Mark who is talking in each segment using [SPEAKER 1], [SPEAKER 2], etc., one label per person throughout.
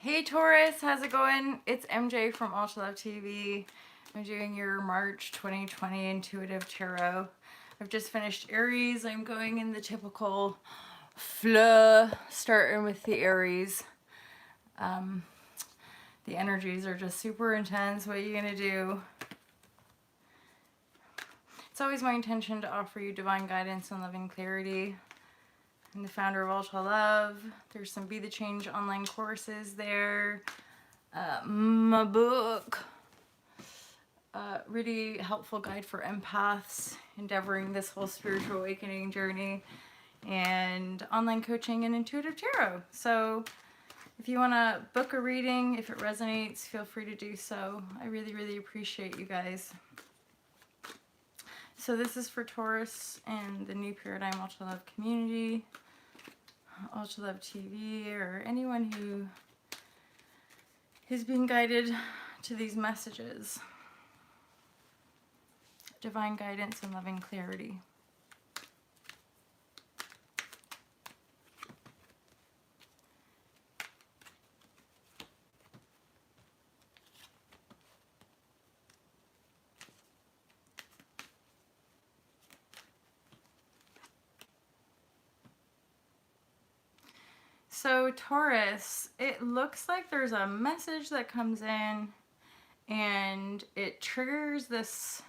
[SPEAKER 1] Hey Taurus, how's it going? It's MJ from Ultra Love TV. I'm doing your March 2020 Intuitive Tarot. I've just finished Aries. I'm going in the typical flow, starting with the Aries. The energies are just super intense. What are you gonna do? It's always my intention to offer you divine guidance and loving clarity. I'm the founder of Ultra Love. There's some Be the Change online courses there. My book. Really helpful guide for empaths endeavoring this whole spiritual awakening journey, and online coaching and intuitive tarot. So if you want to book a reading, if it resonates, feel free to do so. I really appreciate you guys. So this is for Taurus and the New Paradigm Ultra Love community, Ultra Love TV, or anyone who is being guided to these messages. Divine guidance and loving clarity. So Taurus, it looks like there's a message that comes in and it triggers this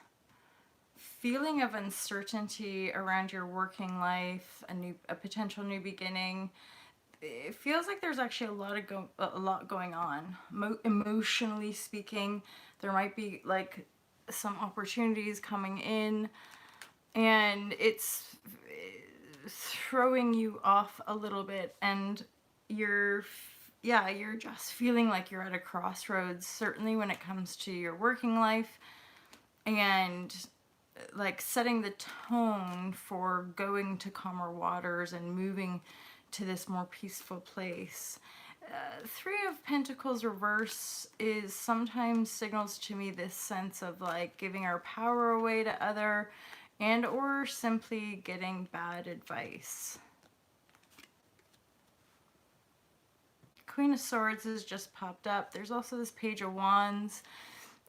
[SPEAKER 1] feeling of uncertainty around your working life, a potential new beginning. It feels like there's actually a lot going on. Emotionally speaking, there might be like some opportunities coming in, and it's throwing you off a little bit, and you're just feeling like you're at a crossroads, certainly when it comes to your working life, and like setting the tone for going to calmer waters and moving to this more peaceful place. Three of Pentacles reverse is sometimes signals to me this sense of like giving our power away to other, and or simply getting bad advice. Queen of Swords has just popped up. There's also this Page of Wands,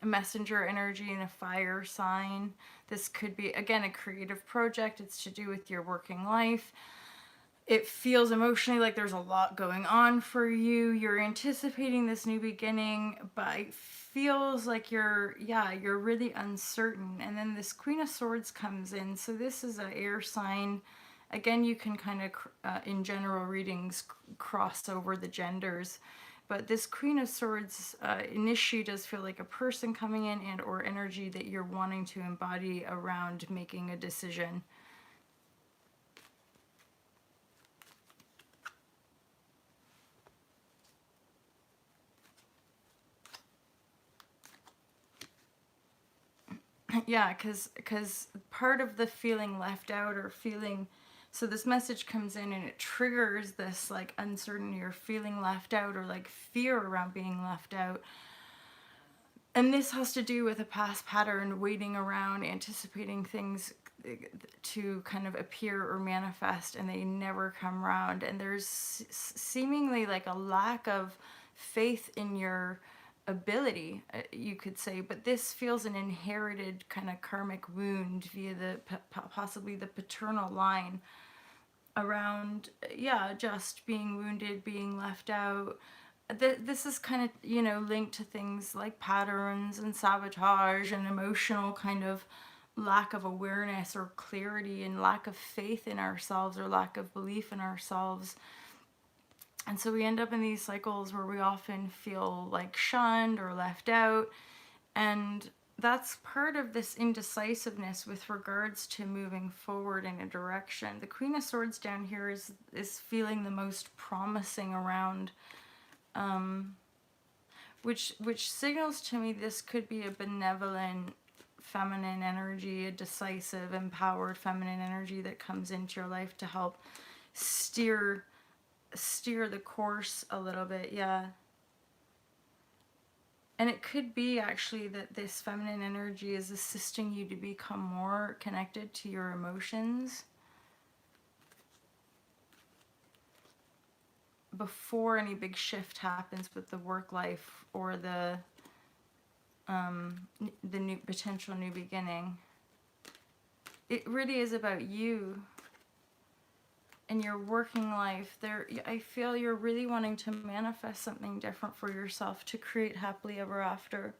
[SPEAKER 1] a messenger energy, and a fire sign. This could be, again, a creative project. It's to do with your working life. It feels emotionally like there's a lot going on for you. You're anticipating this new beginning, but it feels like you're really uncertain. And then this Queen of Swords comes in. So this is an air sign. Again, you can kind of, in general readings, cross over the genders. But this Queen of Swords initially does feel like a person coming in, and or energy that you're wanting to embody around making a decision. Yeah, because part of the feeling left out or feeling, so this message comes in and it triggers this like uncertainty or feeling left out, or like fear around being left out. And this has to do with a past pattern, waiting around, anticipating things to kind of appear or manifest, and they never come around. And there's seemingly like a lack of faith in your ability, you could say, but this feels an inherited kind of karmic wound via the possibly the paternal line around, just being wounded, being left out. This is kind of, linked to things like patterns and sabotage and emotional kind of lack of awareness or clarity, and lack of faith in ourselves or lack of belief in ourselves. And so we end up in these cycles where we often feel like shunned or left out. And that's part of this indecisiveness with regards to moving forward in a direction. The Queen of Swords down here is feeling the most promising around, which signals to me this could be a benevolent feminine energy, a decisive, empowered feminine energy that comes into your life to help steer the course a little bit. And it could be actually that this feminine energy is assisting you to become more connected to your emotions. before any big shift happens with the work life or the new potential new beginning. It really is about you and your working life. There, I feel you're really wanting to manifest something different for yourself to create happily ever after.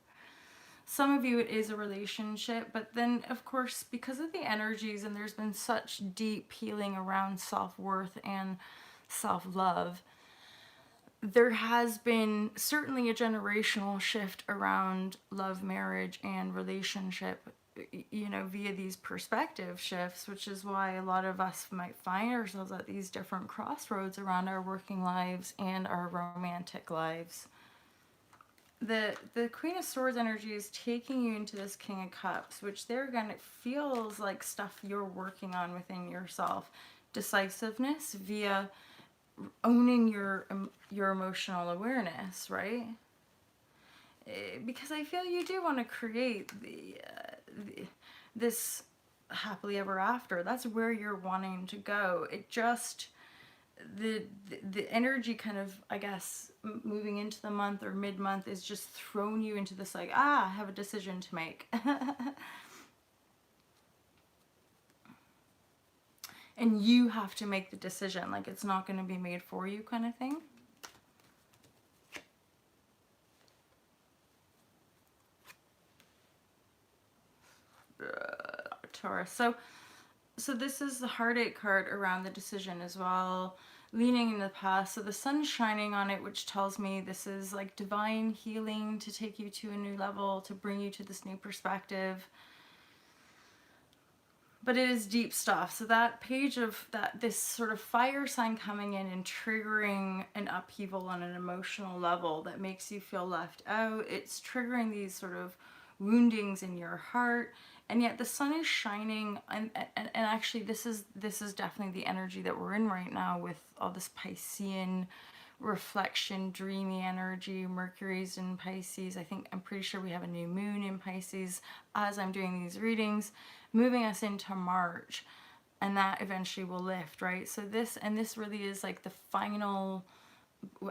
[SPEAKER 1] Some of you it is a relationship, but then of course because of the energies, and there's been such deep healing around self-worth and self-love, there has been certainly a generational shift around love, marriage, and relationship, you know, via these perspective shifts, which is why a lot of us might find ourselves at these different crossroads around our working lives and our romantic lives. The Queen of Swords energy is taking you into this King of Cups, which there again, it feels like stuff you're working on within yourself. Decisiveness via owning your emotional awareness, right? Because I feel you do want to create this happily ever after. That's where you're wanting to go. It just the energy kind of, I guess, moving into the month or mid-month is just throwing you into this like, I have a decision to make. And you have to make the decision, like it's not going to be made for you kind of thing. Taurus. So this is the heartache card around the decision as well, leaning in the past. So the sun's shining on it, which tells me this is like divine healing to take you to a new level, to bring you to this new perspective. But it is deep stuff. So that page of that, this sort of fire sign coming in and triggering an upheaval on an emotional level that makes you feel left out. It's triggering these sort of woundings in your heart. And yet the sun is shining, and actually this is definitely the energy that we're in right now with all this Piscean reflection, dreamy energy. Mercury's in Pisces. I'm pretty sure we have a new moon in Pisces as I'm doing these readings, moving us into March, and that eventually will lift, right? So this really is like the final,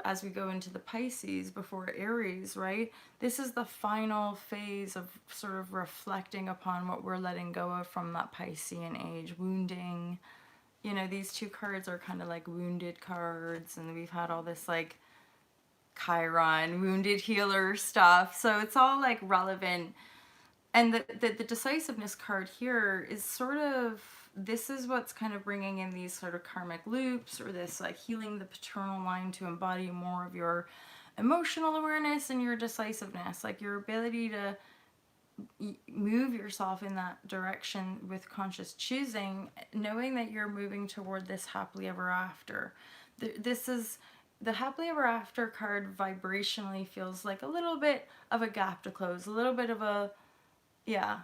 [SPEAKER 1] as we go into the Pisces before Aries, right? This is the final phase of sort of reflecting upon what we're letting go of from that Piscean age, wounding. You know, these two cards are kind of like wounded cards, and we've had all this like Chiron, wounded healer stuff. So it's all like relevant. And the decisiveness card here is sort of, this is what's kind of bringing in these sort of karmic loops, or this like healing the paternal line to embody more of your emotional awareness and your decisiveness, like your ability to move yourself in that direction with conscious choosing, knowing that you're moving toward this happily ever after. This is the happily ever after card vibrationally feels like a little bit of a gap to close, a little bit of a, yeah,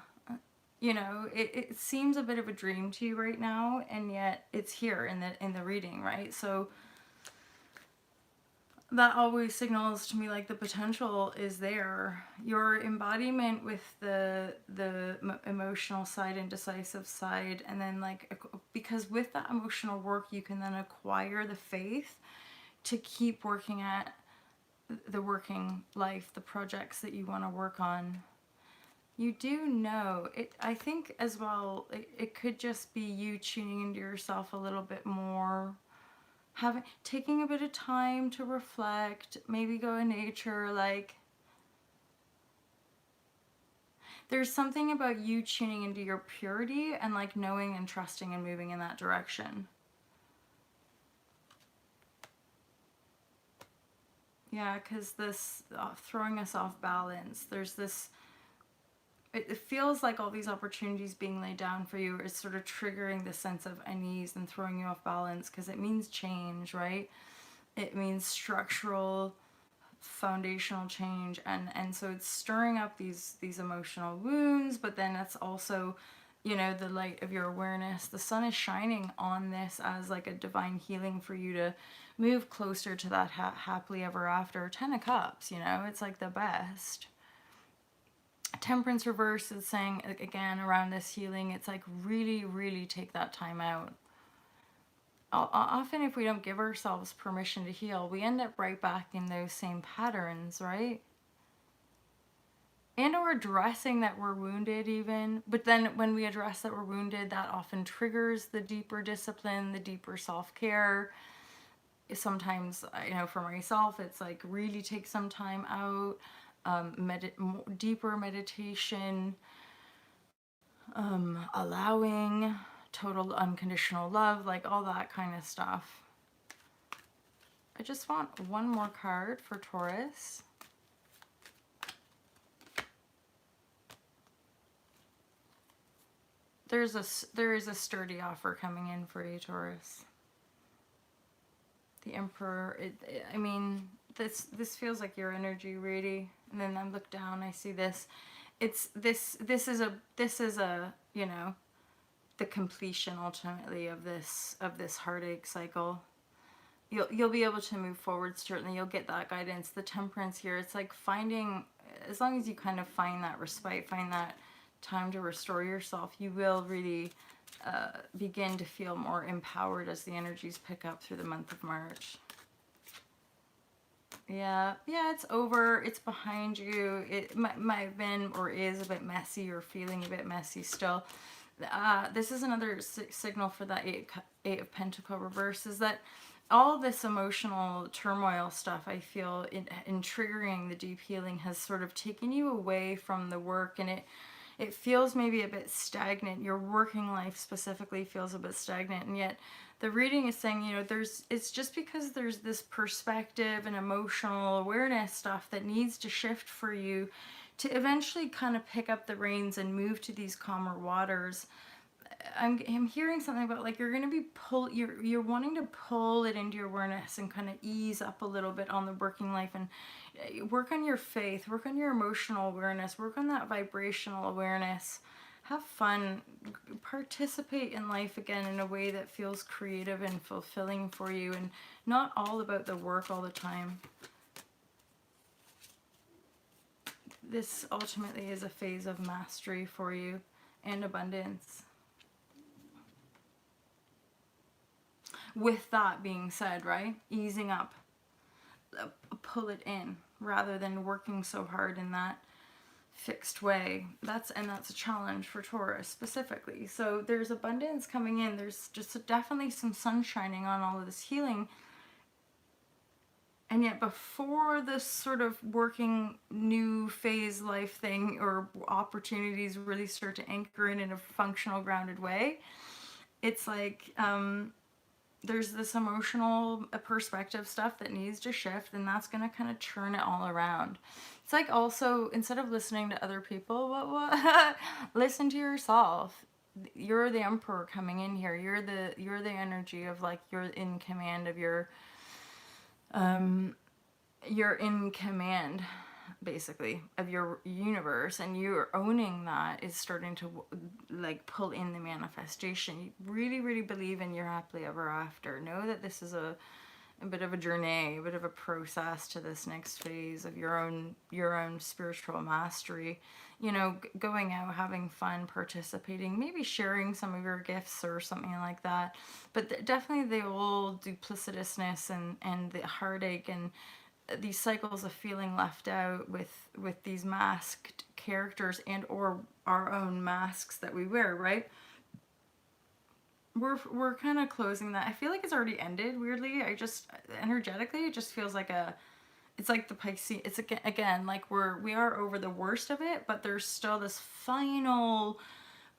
[SPEAKER 1] you know, it seems a bit of a dream to you right now, and yet it's here in the reading, right? So that always signals to me like the potential is there. Your embodiment with the emotional side and decisive side, and then like, because with that emotional work you can then acquire the faith to keep working at the working life, the projects that you want to work on. You do know it. I think as well, it could just be you tuning into yourself a little bit more, taking a bit of time to reflect, maybe go in nature. Like, there's something about you tuning into your purity and like knowing and trusting and moving in that direction. Yeah, because this throwing us off balance, there's this, it feels like all these opportunities being laid down for you is sort of triggering this sense of unease and throwing you off balance, because it means change, right? It means structural, foundational change, and so it's stirring up these emotional wounds. But then it's also, you know, the light of your awareness. The sun is shining on this as like a divine healing for you to move closer to that happily ever after. 10 of Cups, you know, it's like the best. Temperance reverse is saying, again, around this healing, it's like really, really take that time out. often if we don't give ourselves permission to heal, we end up right back in those same patterns, right? And or addressing that we're wounded even, but then when we address that we're wounded, that often triggers the deeper discipline, the deeper self-care. Sometimes, for myself, it's like really take some time out, deeper meditation, allowing total unconditional love, like all that kind of stuff. I just want one more card for Taurus. There is a sturdy offer coming in for you, Taurus. The Emperor. I mean, this feels like your energy, really. And then I look down, I see this. It's this. This is a the completion ultimately of this heartache cycle. You'll be able to move forward. Certainly, you'll get that guidance. The Temperance here. It's like finding, as long as you kind of find that respite, find that time to restore yourself, you will really begin to feel more empowered as the energies pick up through the month of March. Yeah, it's over. It's behind you. It might have been or is a bit messy or feeling a bit messy still. This is another signal for that Eight of Pentacle reverse, is that all this emotional turmoil stuff, I feel, in triggering the deep healing has sort of taken you away from the work, and it feels maybe a bit stagnant. Your working life specifically feels a bit stagnant, and yet the reading is saying, it's just because there's this perspective and emotional awareness stuff that needs to shift for you to eventually kind of pick up the reins and move to these calmer waters. I'm hearing something about like you're going to be you're wanting to pull it into your awareness and kind of ease up a little bit on the working life and work on your faith, work on your emotional awareness, work on that vibrational awareness. Have fun, participate in life again in a way that feels creative and fulfilling for you, and not all about the work all the time. This ultimately is a phase of mastery for you and abundance. With that being said, right, easing up, pull it in rather than working so hard in that fixed way. That's a challenge for Taurus specifically. So there's abundance coming in. There's just definitely some sun shining on all of this healing. And yet before this sort of working new phase life thing or opportunities really start to anchor in a functional, grounded way, it's like there's this emotional perspective stuff that needs to shift, and that's going to kind of churn it all around. It's like also, instead of listening to other people, listen to yourself. You're the Emperor coming in here. You're the energy of like you're in command of you're in command basically of your universe, and you're owning that is starting to like pull in the manifestation. You really believe in your happily ever after. Know that this is a bit of a journey, a bit of a process to this next phase of your own spiritual mastery. Going out, having fun, participating, maybe sharing some of your gifts or something like that. But definitely the old duplicitousness and the heartache and these cycles of feeling left out with these masked characters and or our own masks that we wear, right? We're kind of closing that. I feel like it's already ended, weirdly. Energetically, it just feels like it's like the Pisces. It's again like we are over the worst of it, but there's still this final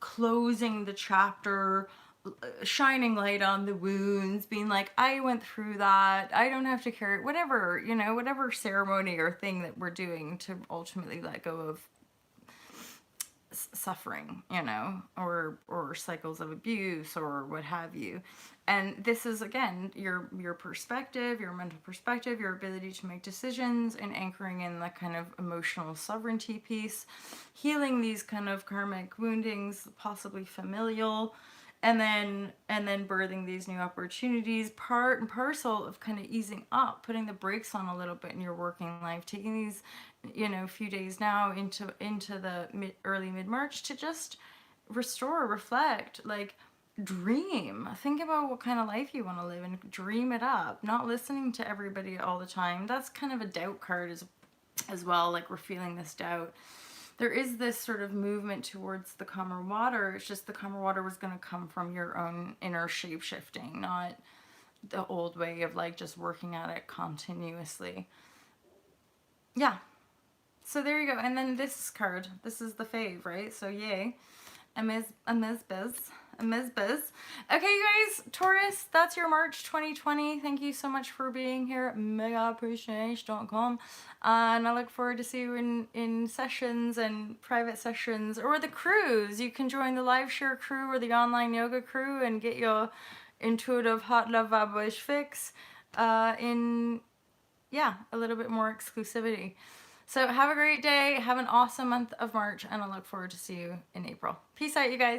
[SPEAKER 1] closing the chapter, shining light on the wounds, being like, I went through that. I don't have to carry whatever, whatever ceremony or thing that we're doing to ultimately let go of suffering, or cycles of abuse or what have you. And this is again your perspective, your mental perspective, your ability to make decisions, and anchoring in the kind of emotional sovereignty piece, healing these kind of karmic woundings, possibly familial, and then birthing these new opportunities, part and parcel of kind of easing up, putting the brakes on a little bit in your working life, taking these few days now into the early mid-March to just restore, reflect, like dream. Think about what kind of life you want to live and dream it up. Not listening to everybody all the time. That's kind of a doubt card as well. Like, we're feeling this doubt. There is this sort of movement towards the calmer water. It's just the calmer water was going to come from your own inner shape shifting, not the old way of like just working at it continuously. Yeah. So there you go. And then this card, this is the fave, right? So yay. Amizbiz. Okay, you guys, Taurus, that's your March 2020. Thank you so much for being here at megaappreciation.com. And I look forward to see you in sessions and private sessions or the crews. You can join the live share crew or the online yoga crew and get your intuitive hot love vibrashe fix in, yeah, a little bit more exclusivity. So have a great day. Have an awesome month of March, and I look forward to see you in April. Peace out, you guys.